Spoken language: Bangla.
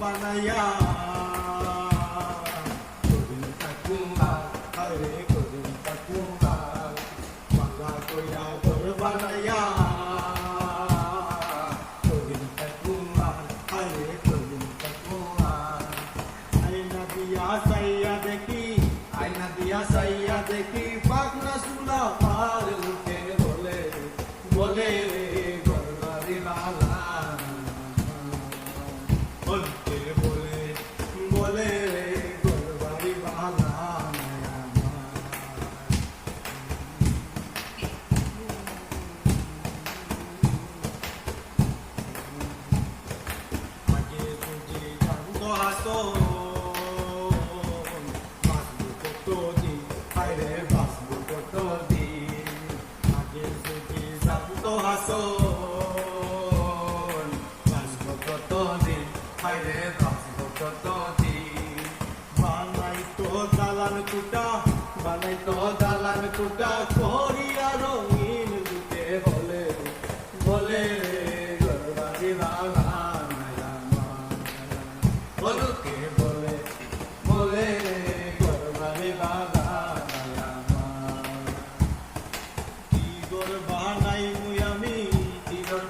বানাইয়া কদিন থাকুমা হায়রে কদিন থাকুমা বাংলা কইরা ঘর বানাইয়া কদিন থাকুমা হায়রে কদিন থাকুমা আয়না দিয়া সাইয়া দেখি আয়না দিয়া সাইয়া দেখি পাখনা সুলা পার উঠে বলে বলে রে ঘরবাড়ি বালা বলতে বলে বলে রে ঘরবাড়ি বালা আগে যদি জানতো হাসো বাঁচবো কতদিন হায়রে বাঁচবো কতদিন আগে যদি জানতো হাসো বাঁচবো কতদিন হায়রে বাঁচবো কতদিন বানাইতো দালান কুটা বানাইতো দালান কুটা করিয়া রঙিন দুটে বলে বলে ঘরবাড়ি বালা বলকে বলে বলে ঘরবাড়ি বালা কি গর বানাই মুই আমি কি গর